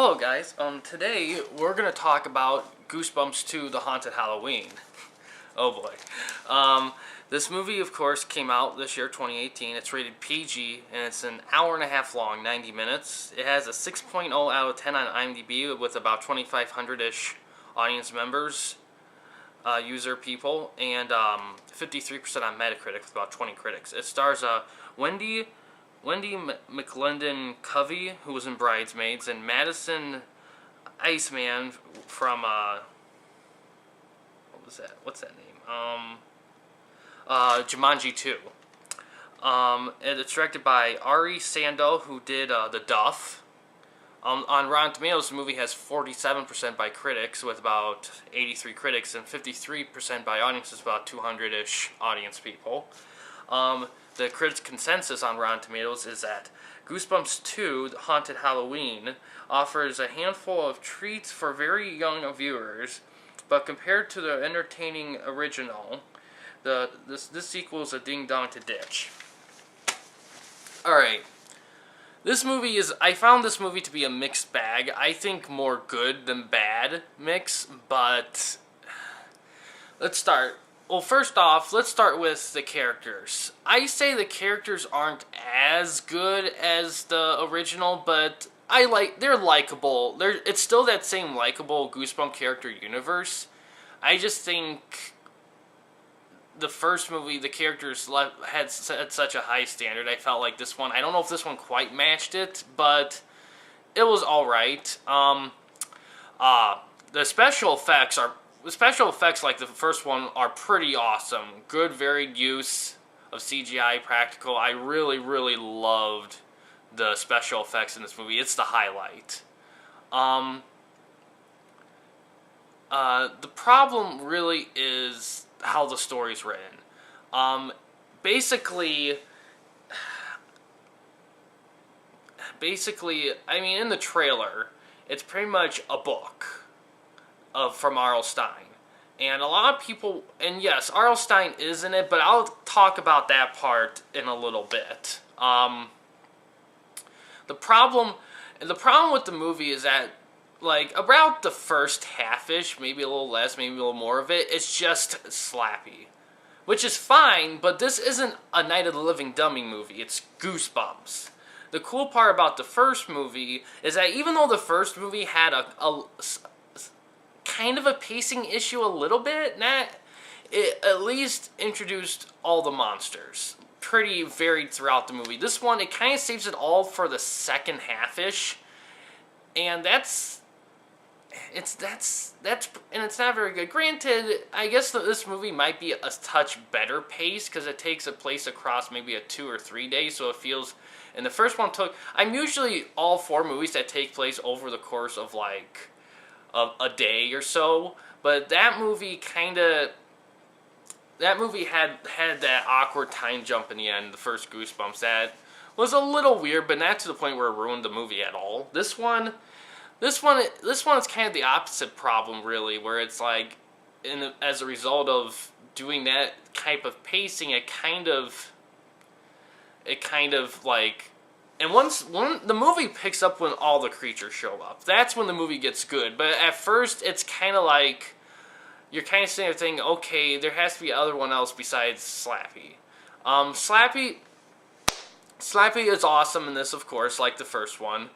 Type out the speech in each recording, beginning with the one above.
Hello guys, today we're going to talk about Goosebumps 2, The Haunted Halloween. Oh boy. This movie, of course, came out this year, 2018. It's rated PG, and it's an hour and a half long, 90 minutes. It has a 6.0 out of 10 on IMDb with about 2,500-ish audience members, user people, and 53% on Metacritic with about 20 critics. It stars Wendy McLendon Covey, who was in Bridesmaids, and Madison Iceman from what was that? What's that name? Jumanji 2. And it's directed by Ari Sandel, who did The Duff. On Rotten Tomatoes, the movie has 47% by critics, with about 83 critics, and 53% by audiences, about 200-ish audience people. The critics' consensus on Rotten Tomatoes is that Goosebumps 2, The Haunted Halloween, offers a handful of treats for very young viewers, but compared to the entertaining original, this sequel is a ding-dong to ditch. Alright. I found this movie to be a mixed bag. I think more good than bad mix, but let's start. Well, first off, let's start with the characters. I say the characters aren't as good as the original, but they're likable. It's still that same likable Goosebumps character universe. I just think the first movie, the characters had such a high standard. I felt like this one, I don't know if this one quite matched it, but it was alright. The special effects like the first one are pretty awesome. Good, varied use of CGI practical. I really, really loved the special effects in this movie. It's the highlight. The problem really is how the story's written. Basically, I mean, in the trailer, it's pretty much a book from R.L. Stine. And a lot of people, and yes, R.L. Stine is in it, but I'll talk about that part in a little bit. The problem with the movie is that, like, about the first half-ish, maybe a little less, maybe a little more of it, it's just slappy. Which is fine, but this isn't a Night of the Living Dummy movie, it's Goosebumps. The cool part about the first movie is that even though the first movie had a kind of a pacing issue a little bit, it at least introduced all the monsters. Pretty varied throughout the movie. This one, it kind of saves it all for the second half-ish, and it's not very good. Granted, I guess this movie might be a touch better paced because it takes place across maybe a 2 or 3 days, so it feels. And the first one I'm usually all for movies that take place over the course of like a day or so, but that movie had that awkward time jump in the end. The first Goosebumps, that was a little weird, but not to the point where it ruined the movie at all. This one is kind of the opposite problem, really, where it's like, as a result of doing that type of pacing, it kind of like, and the movie picks up when all the creatures show up. That's when the movie gets good. But at first, it's kind of like, you're kind of sitting there thinking, okay, there has to be other one else besides Slappy. Slappy is awesome in this, of course, like the first one.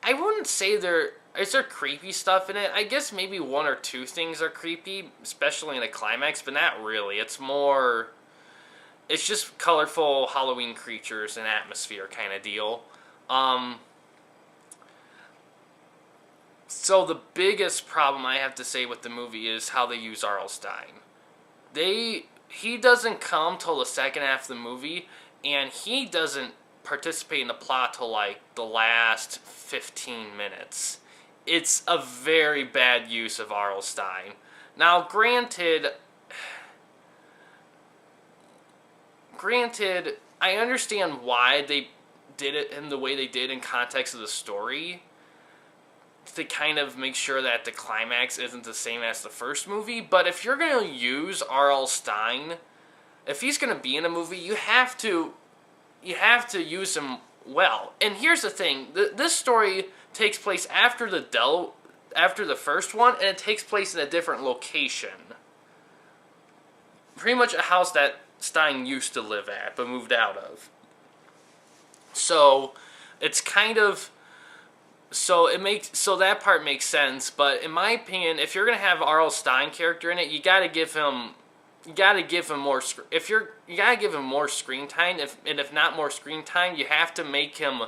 I wouldn't say is there creepy stuff in it. I guess maybe one or two things are creepy, especially in the climax, but not really. It's just colorful Halloween creatures and atmosphere kind of deal. So the biggest problem I have to say with the movie is how they use R.L. Stine. He doesn't come till the second half of the movie, and he doesn't participate in the plot till like the last 15 minutes. It's a very bad use of R.L. Stine. Now, granted, I understand why they did it in the way they did in context of the story, to kind of make sure that the climax isn't the same as the first movie, but if you're going to use R.L. Stine, if he's going to be in a movie, you have to use him well. And here's the thing: this story takes place after the first one, and it takes place in a different location. Pretty much a house that Stein used to live at, but moved out of. So it's kind of so that part makes sense. But in my opinion, if you're gonna have R.L. Stein character in it, you gotta give him more. You gotta give him more screen time. If not more screen time, you have to make him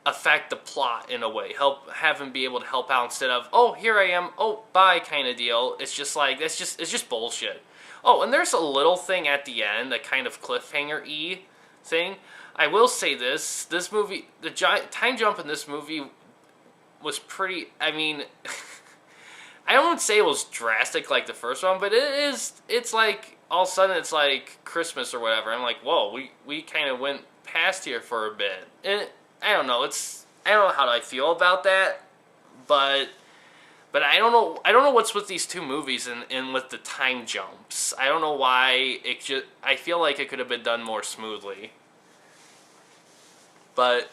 affect the plot in a way. Have him be able to help out instead of, oh, here I am, oh, bye kind of deal. It's just like it's just bullshit. Oh, and there's a little thing at the end, a kind of cliffhanger-y thing. I will say this movie, the time jump in this movie was pretty, I mean, I don't say it was drastic like the first one, but it's like, all of a sudden it's like Christmas or whatever. I'm like, whoa, we kind of went past here for a bit. And I don't know, I don't know how I feel about that, but I don't know what's with these two movies and with the time jumps. I don't know why I feel like it could have been done more smoothly. But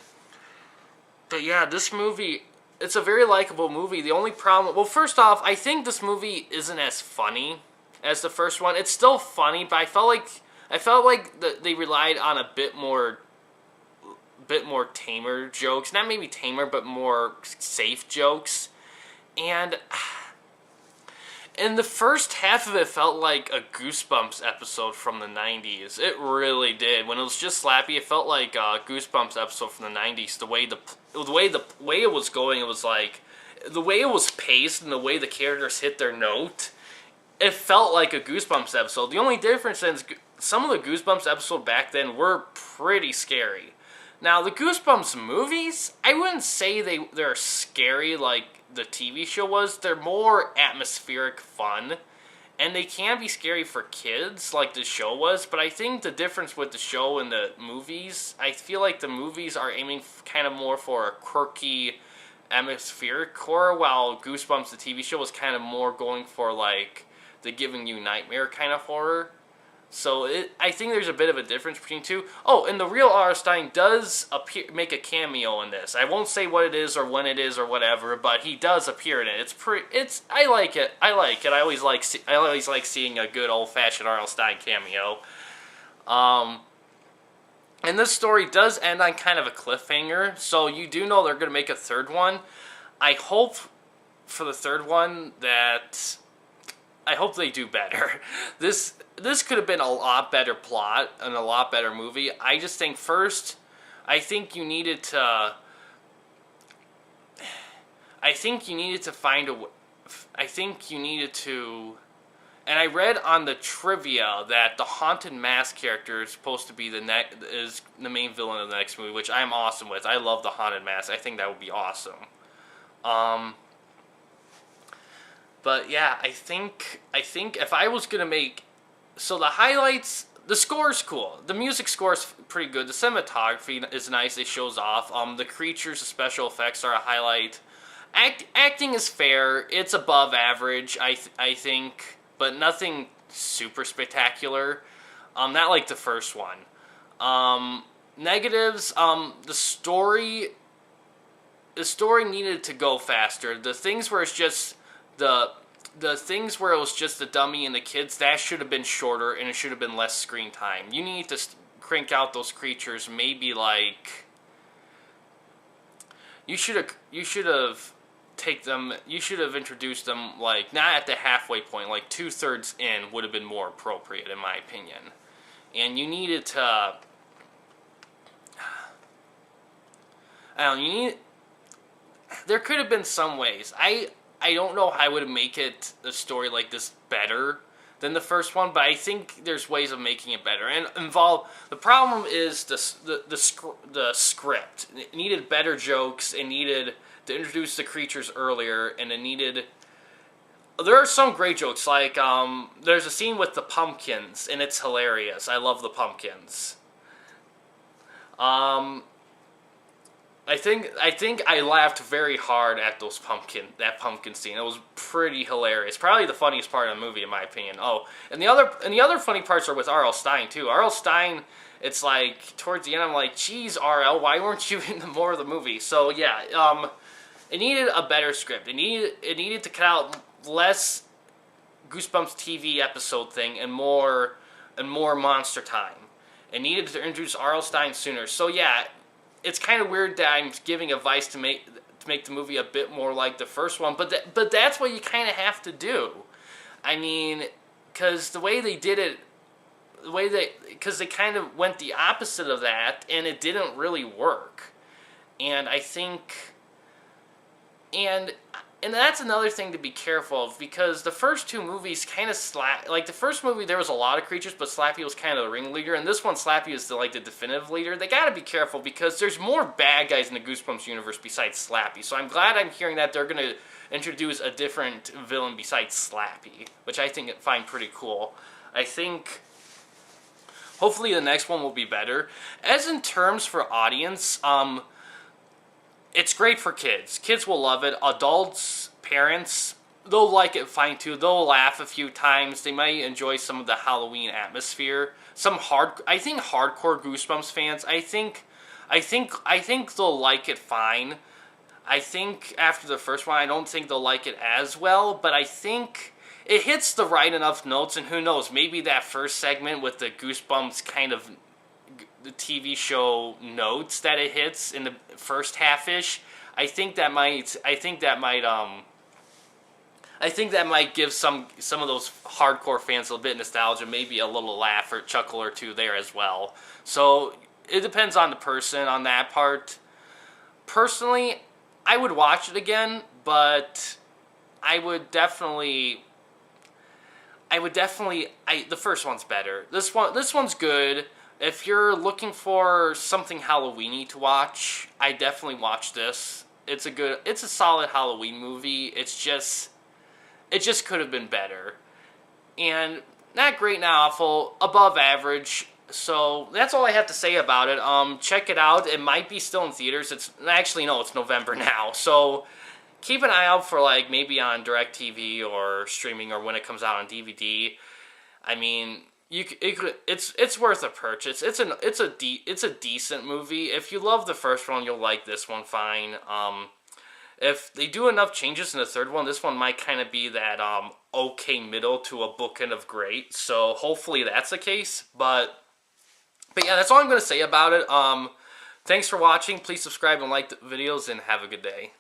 yeah, this movie, it's a very likable movie. The only problem, well, first off, I think this movie isn't as funny as the first one. It's still funny, but I felt like they relied on a bit more tamer jokes. Not maybe tamer, but more safe jokes. And the first half of it felt like a Goosebumps episode from the 90s. It really did. When it was just slappy, it felt like a Goosebumps episode from the 90s. The way it was going, it was like, the way it was paced and the way the characters hit their note, it felt like a Goosebumps episode. The only difference is some of the Goosebumps episodes back then were pretty scary. Now, the Goosebumps movies, I wouldn't say they're scary like the TV show was. They're more atmospheric fun, and they can be scary for kids like the show was, but I think the difference with the show and the movies, I feel like the movies are aiming kind of more for a quirky atmospheric horror, while Goosebumps, the TV show, was kind of more going for like the giving you nightmare kind of horror. So I think there's a bit of a difference between two. Oh, and the real R. Stein does make a cameo in this. I won't say what it is or when it is or whatever, but he does appear in it. I like it. I always like seeing a good old fashioned R. L. Stein cameo. And this story does end on kind of a cliffhanger, so you do know they're going to make a third one. I hope for the third one that I hope they do better. This could have been a lot better plot and a lot better movie. I just think first, I think you needed to find a. I think you needed to. And I read on the trivia that the Haunted Mask character is supposed to be the main villain of the next movie, which I'm awesome with. I love the Haunted Mask. I think that would be awesome. But yeah, I think if I was gonna make, so the highlights, the score's cool. The music score's pretty good. The cinematography is nice. It shows off. The creatures, the special effects are a highlight. Acting is fair. It's above average, I think, but nothing super spectacular. Not like the first one. Negatives. The story needed to go faster. The things where it's just the things where it was just the dummy and the kids, that should have been shorter and it should have been less screen time. You need to crank out those creatures maybe like you should have introduced them like not at the halfway point, like 2/3 in would have been more appropriate in my opinion. And you needed to there could have been some ways. I don't know how I would make it a story like this better than the first one, but I think there's ways of making it better. And the problem is the script. It needed better jokes. It needed to introduce the creatures earlier, and there are some great jokes, like there's a scene with the pumpkins, and it's hilarious. I love the pumpkins. I think I laughed very hard at that pumpkin scene. It was pretty hilarious. Probably the funniest part of the movie, in my opinion. Oh, and the other funny parts are with R.L. Stein too. R.L. Stein it's like towards the end I'm like, geez, RL, why weren't you in more of the movie? So yeah, it needed a better script. It needed to cut out less Goosebumps TV episode thing and more Monster Time. It needed to introduce R.L. Stine sooner. So yeah, it's kind of weird that I'm giving advice to make the movie a bit more like the first one, but that's what you kind of have to do. I mean, because the way they did it, because they kind of went the opposite of that, and it didn't really work. And I think, and that's another thing to be careful of, because the first two movies kind of like the first movie there was a lot of creatures, but Slappy was kind of the ringleader, and this one Slappy is the definitive leader. They gotta be careful because there's more bad guys in the Goosebumps universe besides Slappy. So I'm glad I'm hearing that they're gonna introduce a different villain besides Slappy, which I find pretty cool. I think hopefully the next one will be better. As in terms for audience, it's great for kids. Kids will love it. Adults, parents, they'll like it fine too. They'll laugh a few times. They might enjoy some of the Halloween atmosphere. I think hardcore Goosebumps fans, I think they'll like it fine. I think after the first one, I don't think they'll like it as well, but I think it hits the right enough notes, and who knows, maybe that first segment with the Goosebumps kind of the TV show notes that it hits in the first half-ish, I think that might give some of those hardcore fans a little bit of nostalgia, maybe a little laugh or chuckle or two there as well. So it depends on the person on that part. Personally, I would watch it again, but the first one's better. This one's good. If you're looking for something Halloween-y to watch, I definitely watch this. It's a solid Halloween movie. It just could have been better. And not great, not awful, above average. So that's all I have to say about it. Check it out. It might be still in theaters. It's November now. So keep an eye out for maybe on DirecTV or streaming, or when it comes out on DVD. I mean, it's worth a purchase. It's a decent movie. If you love the first one, you'll like this one fine. If they do enough changes in the third one, this one might kind of be that okay middle to a bookend of great. So hopefully that's the case. But yeah, that's all I'm going to say about it. Thanks for watching. Please subscribe and like the videos, and have a good day.